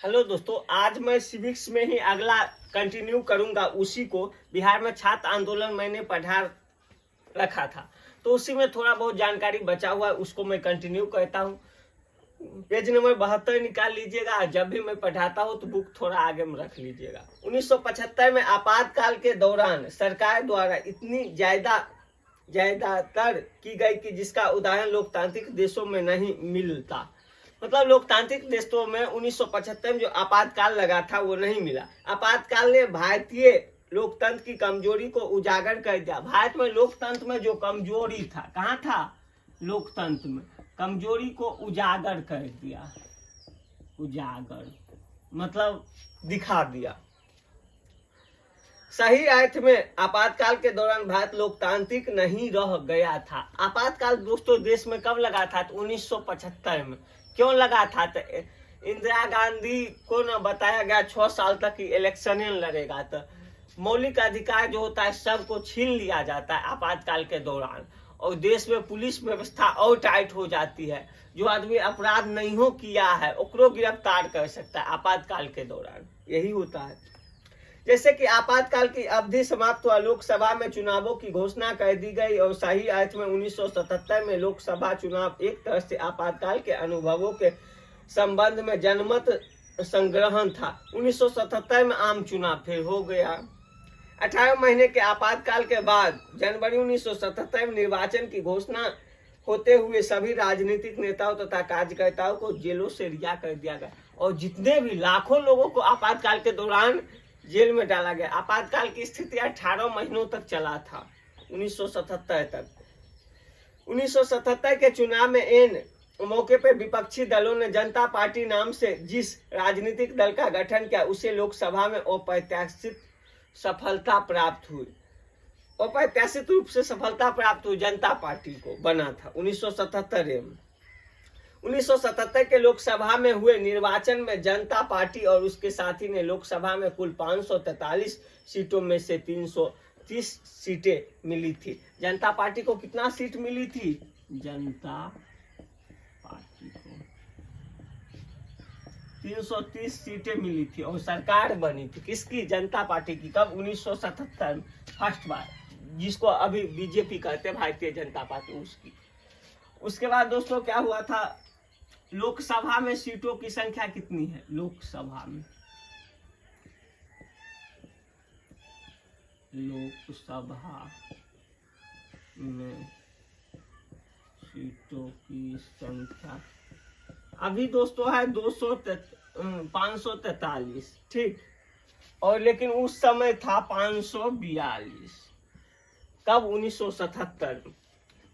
Hello दोस्तों, आज मैं सिविक्स में ही अगला कंटिन्यू करूंगा। उसी को बिहार में छात्र आंदोलन मैंने पढ़ा रखा था, तो उसी में थोड़ा बहुत जानकारी बचा हुआ है, उसको मैं कंटिन्यू करता हूं। पेज नंबर 72 निकाल लीजिएगा। जब भी मैं पढ़ाता हूं तो बुक थोड़ा आगे में रख लीजिएगा। 1975 में आपातकाल के दौरान सरकार द्वारा इतनी ज्यादातर की गई कि जिसका उदाहरण लोकतांत्रिक देशों में नहीं मिलता। मतलब लोकतांत्रिक देशों में 1975 में जो आपातकाल लगा था वो नहीं मिला। आपातकाल ने भारतीय लोकतंत्र की कमजोरी को उजागर कर दिया। भारत में लोकतंत्र में जो कमजोरी था, कहाँ था? लोकतंत्र में कमजोरी को उजागर कर दिया। उजागर मतलब दिखा दिया। सही अर्थ में आपातकाल के दौरान भारत लोकतांत्रिक नहीं रह गया था। आपातकाल दोस्तों देश में कब लगा था? तो 1975 में। क्यों लगा था? तो इंदिरा गांधी को न बताया गया 6 साल तक की इलेक्शन लड़ेगा, तो मौलिक अधिकार जो होता है सबको छीन लिया जाता है आपातकाल के दौरान, और देश में पुलिस व्यवस्था और टाइट हो जाती है। जो आदमी अपराध नहीं हो किया है ओकरो गिरफ्तार कर सकता है आपातकाल के दौरान। यही होता है। जैसे कि आपातकाल की अवधि समाप्त हुआ, लोकसभा में चुनावों की घोषणा कर दी गई, और सही अर्थ में 1977 में लोकसभा चुनाव एक तरह से आपातकाल के अनुभवों के संबंध में जनमत संग्रहण था। 1977 में आम चुनाव फिर हो गया। 18 महीने के आपातकाल के बाद जनवरी 1977 में निर्वाचन की घोषणा होते हुए सभी राजनीतिक नेताओं तथा कार्यकर्ताओं को जेलों से रिहा कर दिया गया, और जितने भी लाखों लोगों को आपातकाल के दौरान जेल में डाला गया। आपातकाल की स्थिति 18 महीनों तक चला था, 1977 तक। 1977 के चुनाव में इन मौके पर विपक्षी दलों ने जनता पार्टी नाम से जिस राजनीतिक दल का गठन किया उसे लोकसभा में अप्रत्याशित सफलता प्राप्त हुई। अप्रत्याशित रूप से सफलता प्राप्त हुई, जनता पार्टी को बना था 1977 में। 1977 के लोकसभा में हुए निर्वाचन में जनता पार्टी और उसके साथी ने लोकसभा में कुल 543 सीटों में से 330 सीटें मिली थी। जनता पार्टी को कितना सीट मिली थी? जनता पार्टी को 330 सीटें मिली थी, और सरकार बनी थी किसकी? जनता पार्टी की। कब? 1977 में, फर्स्ट बार, जिसको अभी बीजेपी कहते हैं, भारतीय जनता पार्टी, उसकी। उसके बाद दोस्तों क्या हुआ था? लोकसभा में सीटों की संख्या कितनी है? लोकसभा में सीटों की संख्या अभी दोस्तों है 543, ठीक। और लेकिन उस समय था 542। कब? 1977 में।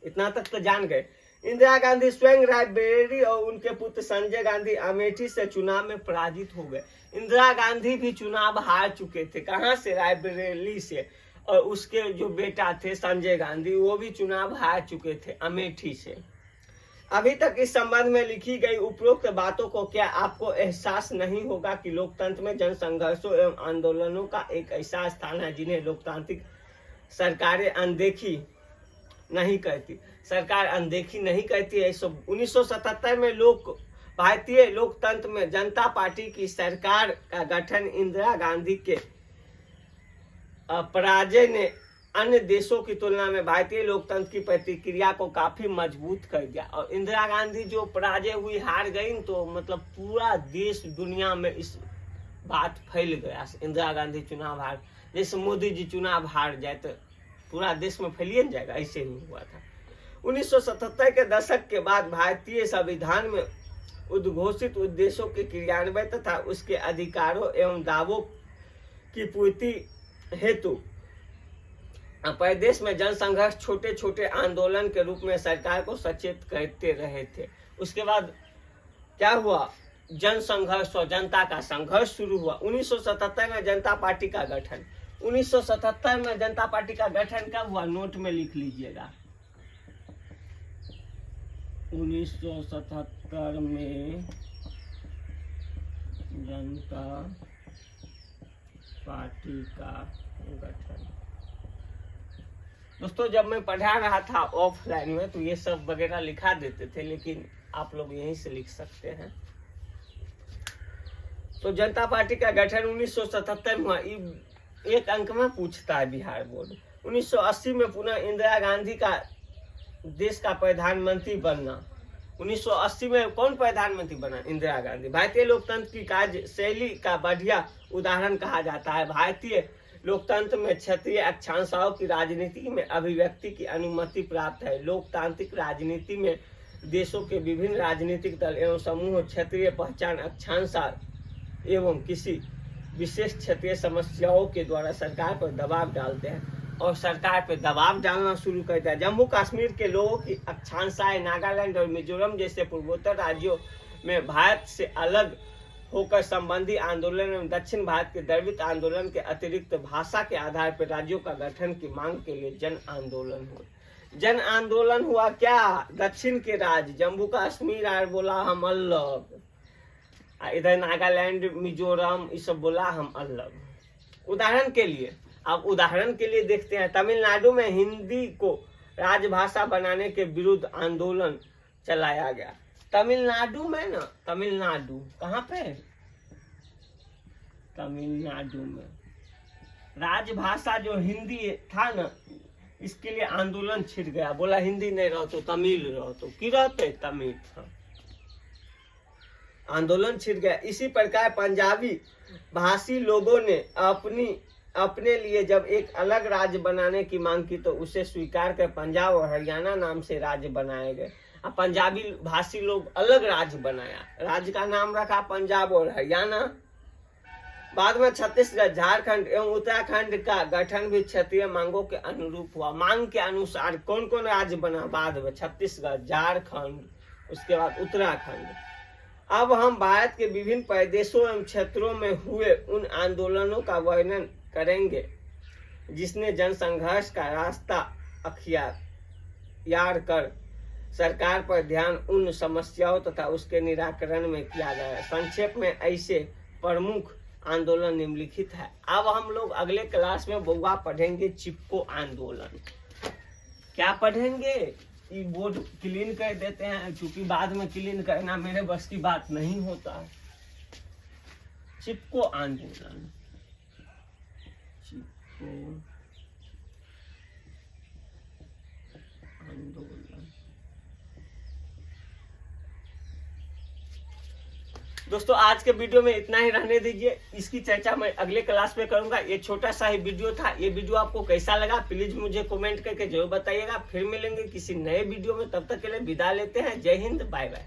इतना तक तो जान गए। इंदिरा गांधी स्वयं रायबरेली और उनके पुत्र संजय गांधी अमेठी से चुनाव में पराजित हो गए। इंदिरा गांधी भी चुनाव हार चुके थे। कहां से? रायबरेली से। और उसके जो बेटा थे संजय गांधी, वो भी चुनाव हार चुके थे अमेठी से। अभी तक इस संबंध में लिखी गई उपरोक्त बातों को क्या आपको एहसास नहीं होगा कि लोकतंत्र में जन संघर्षों एवं आंदोलनों का एक ऐसा स्थान है जिन्हें लोकतांत्रिक सरकारें अनदेखी नहीं करती। सरकार अनदेखी नहीं करती है। 1977 में भारतीय लोकतंत्र में जनता पार्टी की सरकार का गठन इंदिरा गांधी के पराजय ने अन्य देशों की तुलना में भारतीय लोकतंत्र की प्रतिक्रिया को काफी मजबूत कर दिया। और इंदिरा गांधी जो पराजय हुई, हार गई, तो मतलब पूरा देश दुनिया में इस बात फैल गया। इंदिरा गांधी चुनाव हार, जैसे मोदी जी चुनाव हार जाए तो पूरा देश में फैलिए जाएगा, ऐसे नहीं हुआ था। 1977 के दशक के बाद भारतीय संविधान में उद्घोषित उद्देश्यों के क्रियान्वयन तथा उसके अधिकारों एवं दावों की पूर्ति हेतु प्रदेश में जनसंघर्ष छोटे छोटे आंदोलन के रूप में सरकार को सचेत करते रहे थे। उसके बाद क्या हुआ? जनसंघर्ष और जनता का संघर्ष शुरू हुआ। 1977 में जनता पार्टी का गठन। 1977 में जनता पार्टी का गठन कब हुआ? नोट में लिख लीजिएगा। 1977 में जनता पार्टी का गठन। दोस्तों जब मैं पढ़ा रहा था ऑफलाइन में तो ये सब वगैरह लिखा देते थे, लेकिन आप लोग यहीं से लिख सकते हैं। तो जनता पार्टी का गठन 1977 में हुआ। एक अंक में पूछता है बिहार बोर्ड। 1980 में पुनः इंदिरा गांधी का देश का प्रधानमंत्री बनना। 1980 में कौन प्रधानमंत्री बना? इंदिरा गांधी। भारतीय लोकतंत्र की कार्यशैली का बढ़िया उदाहरण कहा जाता है। भारतीय लोकतंत्र में क्षेत्रीय अक्षांशों की राजनीति में अभिव्यक्ति की अनुमति प्राप्त है। लोकतांत्रिक राजनीति में देशों के विभिन्न राजनीतिक दल एवं समूह क्षेत्रीय पहचान अक्षांश एवं किसी विशेष क्षेत्रीय समस्याओं के द्वारा सरकार पर दबाव डालते हैं और सरकार पर दबाव डालना शुरू करता है। जम्मू कश्मीर के लोगों की अक्षांशाएं नागालैंड और मिजोरम जैसे पूर्वोत्तर राज्यों में भारत से अलग होकर संबंधी आंदोलन एवं दक्षिण भारत के द्रविड़ आंदोलन के अतिरिक्त भाषा के आधार पर राज्यों का गठन की मांग के लिए जन आंदोलन हुआ। जन आंदोलन हुआ क्या? दक्षिण के राज्य जम्मू कश्मीर आर बोला हम अलग, इधर नागालैंड मिजोरम ये सब बोला हम अलग। उदाहरण के लिए, अब उदाहरण के लिए देखते हैं, तमिलनाडु में हिंदी को राजभाषा बनाने के विरुद्ध आंदोलन चलाया गया। तमिलनाडु में ना, तमिलनाडु कहाँ पे? तमिलनाडु में राजभाषा जो हिंदी था ना, इसके लिए आंदोलन छिड़ गया। बोला हिंदी नहीं रहो तो तमिल रहो, तो की रहते तमिल। हाँ। आंदोलन छिड़ गया। इसी प्रकार पंजाबी भाषी लोगों ने अपने लिए जब एक अलग राज्य बनाने की मांग की तो उसे स्वीकार कर पंजाब और हरियाणा नाम से राज्य बनाए गए। अब पंजाबी भाषी लोग अलग राज्य बनाया, राज्य का नाम रखा पंजाब और हरियाणा। बाद में छत्तीसगढ़, झारखंड एवं उत्तराखंड का गठन भी क्षेत्रीय मांगों के अनुरूप हुआ। मांग के अनुसार कौन कौन राज्य बना बाद में? छत्तीसगढ़, झारखंड, उसके बाद उत्तराखंड। अब हम भारत के विभिन्न प्रदेशों एवं क्षेत्रों में हुए उन आंदोलनों का वर्णन करेंगे जिसने जनसंघर्ष का रास्ता अख्तियार कर सरकार पर ध्यान उन समस्याओं तथा उसके निराकरण में किया गया। संक्षेप में ऐसे प्रमुख आंदोलन निम्नलिखित है। अब हम लोग अगले क्लास में बउआ पढ़ेंगे चिपको आंदोलन। क्या पढ़ेंगे? ये बोर्ड क्लीन कर देते हैं क्योंकि बाद में क्लीन करना मेरे बस की बात नहीं होता। चिपको आंदोलन, चिपको आंदोलन। दोस्तों आज के वीडियो में इतना ही रहने दीजिए, इसकी चर्चा मैं अगले क्लास में करूंगा। ये छोटा सा ही वीडियो था। ये वीडियो आपको कैसा लगा प्लीज मुझे कमेंट करके जरूर बताइएगा। फिर मिलेंगे किसी नए वीडियो में, तब तक के लिए विदा लेते हैं। जय हिंद, बाय बाय।